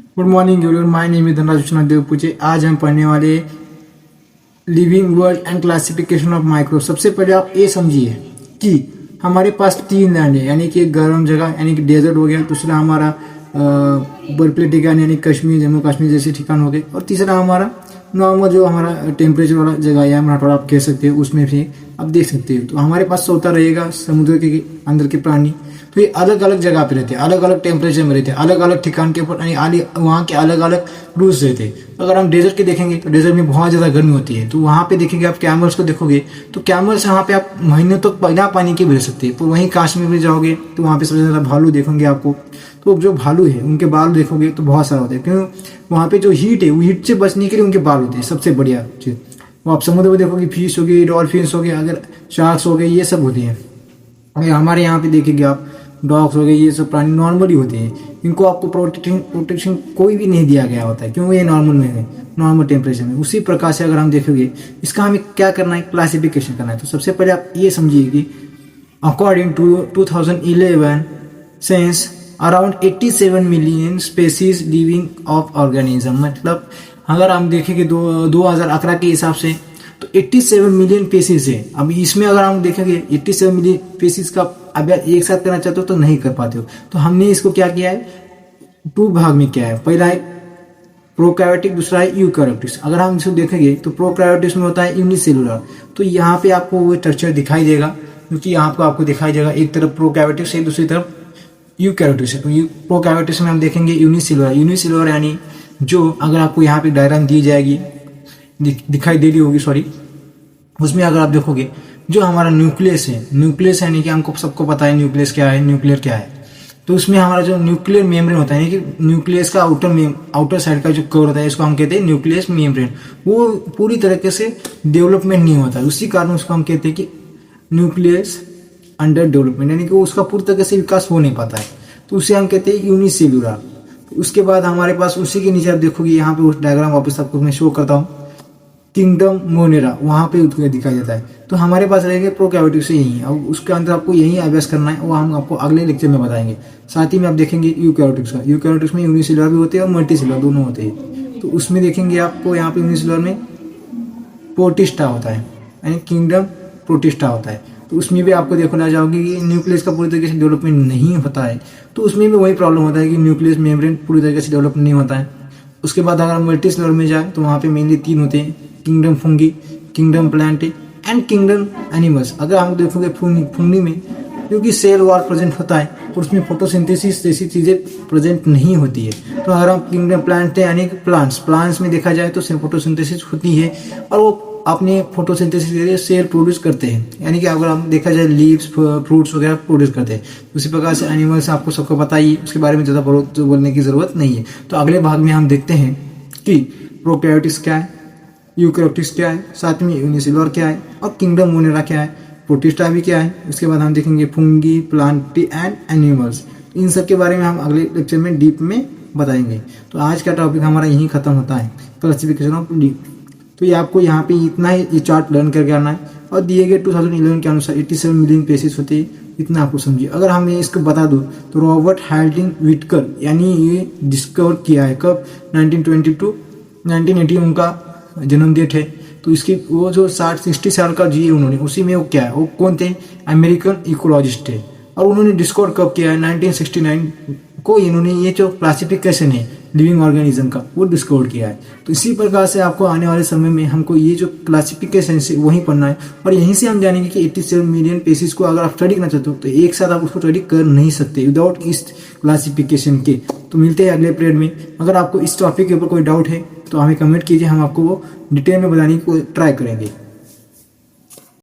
Good morning everyone, my name is Dhanraj Vishwanath Devpuje. आज हम पढ़ने वाले living world and classification of microbe. सबसे पहले आप ये समझिए कि हमारे पास तीन लैंड है, यानी कि गर्म जगह यानी कि डेजर्ट हो गया, दूसरा हमारा बर्फीले ठिकान यानी कश्मीर, जम्मू कश्मीर जैसे ठिकान हो गए, और तीसरा हमारा नॉर्मल जो हमारा टेम्परेचर वाला जगह है, मराठवाड़ा आप कह सकते हो, उसमें भी आप देख सकते हो। तो हमारे पास सोता रहेगा समुद्र के अंदर के प्राणी, तो ये अलग अलग जगह पे रहते हैं, अलग अलग टेम्परेचर में रहते हैं, अलग अलग ठिकान के ऊपर यानी वहाँ के अलग अलग रूल्स रहते हैं। तो अगर हम डेजर्ट के देखेंगे तो डेजर्ट में बहुत ज़्यादा गर्मी होती है, तो वहाँ पे देखेंगे आप कैमल्स को देखोगे तो कैमल्स वहाँ पे आप महीनों तक बिना पानी के भी रह सकते हैं। तो वहीं कश्मीर में जाओगे तो वहाँ पे सबसे ज़्यादा भालू देखेंगे आपको। तो जो भालू है उनके बाल देखोगे तो बहुत सारा होता है, क्यों वहाँ पे जो हीट है वो हीट से बचने के लिए उनके बाल होते हैं सबसे बढ़िया चीज़। वो आप समुद्र में देखोगे फिश हो गई, डॉल्फिन्स हो गए, अगर शार्क्स हो गए, ये सब होती हैं। अगर हमारे यहाँ पे देखेंगे आप डॉग्स हो गए, ये सब प्राणी नॉर्मली होते हैं, इनको आपको प्रोटेक्शन कोई भी नहीं दिया गया होता है, क्यों ये नॉर्मल में है, नॉर्मल टेम्परेचर में। उसी प्रकार से अगर हम देखेंगे इसका हमें क्या करना है, क्लासिफिकेशन करना है। तो सबसे पहले आप ये समझिए कि according to 2011 census around 87 million species living of organism, मतलब अगर हम देखेंगे 2011 के हिसाब से तो 87 मिलियन पेसीज है। अब इसमें अगर हम देखेंगे 87 मिलियन पेसीज का अब एक साथ करना चाहते हो तो नहीं कर पाते हो, तो हमने इसको क्या किया है, टू भाग में किया है। पहला है प्रोकैरियोटिक, दूसरा है यूकैरियोटिक्स। अगर हम इसको देखेंगे तो प्रोकैरियोटिक्स में होता है यूनिसेलुलर, तो यहाँ पे आपको वो स्ट्रक्चर दिखाई देगा, क्योंकि यहाँ पे आपको दिखाई देगा एक तरफ प्रोकैरियोटिक्स है, दूसरी तरफ यूकैरियोटिक्स है। तो प्रोकैरियोटिक्स में हम देखेंगे यूनिसेलुलर यानी जो अगर आपको यहाँ पे डायग्राम दी जाएगी दिखाई दे रही होगी, सॉरी, उसमें अगर आप देखोगे जो हमारा न्यूक्लियस है यानी कि हमको सबको पता है न्यूक्लियस क्या है, न्यूक्लियर क्या है। तो उसमें हमारा जो न्यूक्लियर मेम्ब्रेन होता है, यानी कि न्यूक्लियस का आउटर साइड का जो कवर होता है, इसको हम कहते हैं न्यूक्लियस मेम्ब्रेन। वो पूरी तरीके से डेवलपमेंट नहीं होता है, उसी कारण उसको हम कहते हैं कि न्यूक्लियस अंडर डेवलपमेंट, यानी कि उसका पूरी तरीके से विकास हो नहीं पाता है, तो उसे हम कहते हैं यूनिसेलुलर। उसके बाद हमारे पास उसी के नीचे आप देखोगे, यहाँ पे उस डायग्राम वापस आपको मैं शो करता हूँ, किंगडम मोनेरा, वहाँ पे दिखाई देता है। तो हमारे पास रहेगा प्रोकैरियोटिक्स से यही है, अब उसके अंदर आपको यही अभ्यास करना है, वो हम आपको अगले लेक्चर में बताएंगे। साथ ही में आप देखेंगे यूकैरियोटिक्स का, यूकैरियोटिक्स में यूनिसेलुलर भी होते हैं और मल्टीसेलुलर दोनों होते हैं। तो उसमें देखेंगे आपको यहाँ पे यूनिसेलुलर में प्रोटिस्टा होता है, यानी किंगडम प्रोटिस्टा होता है। तो उसमें भी आपको देखना जाओगे कि न्यूक्लियस का पूरी तरीके से डेवलपमेंट नहीं होता है, तो उसमें भी वही प्रॉब्लम होता है कि न्यूक्लियस मेम्ब्रेन पूरी तरीके से डेवलप नहीं होता है। उसके बाद अगर हम मल्टीसेलुलर में जाए तो वहाँ पे मेनली तीन होते हैं, kingdom fungi, kingdom plant and kingdom animals. अगर हम देखोगे फंगी में क्योंकि सेल वॉल प्रेजेंट होता है और उसमें फोटोसिंथेसिस जैसी चीज़ें प्रेजेंट नहीं होती है। तो अगर हम किंगडम प्लांट है यानी कि प्लांट्स में देखा जाए तो फोटोसिंथेसिस होती है और वो अपने फोटोसिंथेसिस के लिए सेल प्रोड्यूस करते हैं, यानी कि अगर हम देखा जाए लीव्स फ्रूट्स वगैरह प्रोड्यूस करते हैं। उसी प्रकार से एनिमल्स आपको सबको पता ही, उसके बारे में ज़्यादा बोलने की ज़रूरत नहीं है। तो अगले भाग में हम देखते हैं कि प्रोकैरियोटिक्स क्या है, यूकैरियोटिक्स क्या है, साथ में यूनिसेलुलर क्या है और किंगडम मोनेरा क्या है, प्रोटिस्टा भी क्या है। उसके बाद हम देखेंगे फंगी, प्लांट एंड एनिमल्स। इन सब के बारे में हम अगले लेक्चर में डीप में बताएंगे। तो आज का टॉपिक हमारा यहीं खत्म होता है, क्लासिफिकेशन ऑफ डीप। तो ये आपको यहाँ पे इतना ही ये चार्ट लर्न करके आना है, और दिए गए 2011 के अनुसार 87 मिलियन पेसेस होते हैं, इतना आपको समझिए। अगर हम इसको बता दूँ तो रॉबर्ट हाल्डिंग विटकर यानी ये डिस्कवर किया है कब, 1920 to 1980 उनका जन्म डेट है। तो इसकी वो जो 60 साल का जिए उन्होंने, उसी में वो क्या है, वो कौन थे, अमेरिकन इकोलॉजिस्ट थे। और उन्होंने डिस्कवर कब किया है, 1969 को इन्होंने ये जो क्लासिफिकेशन है लिविंग ऑर्गेनिज्म का वो डिस्कवर किया है। तो इसी प्रकार से आपको आने वाले समय में हमको ये जो क्लासिफिकेशन से वहीं पढ़ना है, और यहीं से हम जानेंगे कि 87 मिलियन पेसिस को अगर आप स्टडी करना चाहते हो तो एक साथ आप उसको स्टडी कर नहीं सकते विदाउट इस क्लासिफिकेशन के। तो मिलते हैं अगले पीरियड में। अगर आपको इस टॉपिक के ऊपर कोई डाउट है तो हमें कमेंट कीजिए, हम आपको वो डिटेल में बताने की ट्राई करेंगे।